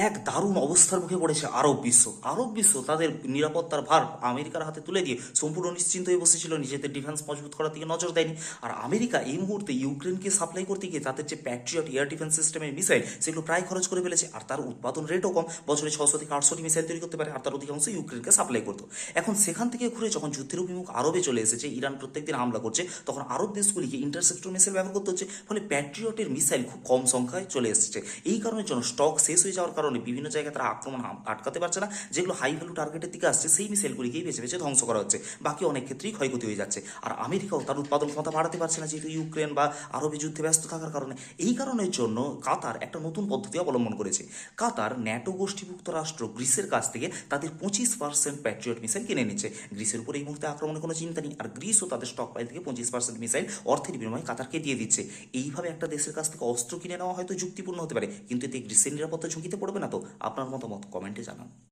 এক দারুণ অবস্থার মুখে পড়েছে আরব বিশ্ব তাদের নিরাপত্তার ভার আমেরিকার হাতে তুলে দিয়ে সম্পূর্ণ নিশ্চিন্ত হয়ে বসেছিল, নিজেদের ডিফেন্স মজবুত করার দিকে নজর দেয়নি। আর আমেরিকা এই মুহূর্তে ইউক্রেনকে সাপ্লাই করতে গিয়ে তাদের যে প্যাট্রিয়ট এয়ার ডিফেন্স সিস্টেমের মিসাইল সেগুলো প্রায় খরচ করে ফেলেছে, আর তার উৎপাদন রেটও কম, বছরে 600 থেকে 800টি মিসাইল তৈরি করতে পারে, আর তার অধিকাংশ ইউক্রেনকে সাপ্লাই করতো। এখন সেখান থেকে ঘুরে যখন যুদ্ধের অভিমুখ আরবে চলে এসেছে, ইরান প্রত্যেকদিন হামলা করছে, তখন আরব দেশগুলিকে ইন্টারসেপ্টর মিসাইল ব্যবহার করতে হচ্ছে, ফলে প্যাট্রিয়টের মিসাইল খুব কম সংখ্যায় চলে এসেছে। এই কারণের জন্য স্টক শেষ হয়ে যাওয়ার কারণে বিভিন্ন জায়গায় তারা আক্রমণ আটকাতে পারছে না, যেগুলো হাই ভ্যালু টার্গেটের দিকে আসছে সেই মিসাইলগুলিকেই বেছে বেছে ধ্বংস করা হচ্ছে, বাকি অনেক ক্ষেত্রেই ক্ষয়ক্ষতি হয়ে যাচ্ছে। আর আমেরিকাও তার উৎপাদন ক্ষমতা বাড়াতে পারছে না, যেহেতু ইউক্রেন বা আরবে যুদ্ধে ব্যস্ত থাকার কারণে। এই কারণের জন্য কাতার একটা নতুন পদ্ধতি অবলম্বন করেছে। কাতার ন্যাটো গোষ্ঠীভুক্ত রাষ্ট্র গ্রিসের কাছ থেকে তাদের 25% প্যাট্রিয়ট মিসাইল কিনে নিচ্ছে। গ্রিসের উপর এই মুহূর্তে আক্রমণের কোনো চিন্তা নেই, আর গ্রিসও তাদের স্টক পাইল থেকে 25% মিসাইল অর্থের বিনিময়ে কাতারকে দিয়ে দিচ্ছে। এইভাবে একটা দেশের কাছ থেকে অস্ত্র কিনে নেওয়া হয়তো যুক্তিপূর্ণ হতে পারে, কিন্তু এতে গ্রিসের নিরাপত্তা ঝুঁকিতে পড়বে না তো? আপনার মতামত কমেন্টে জানান।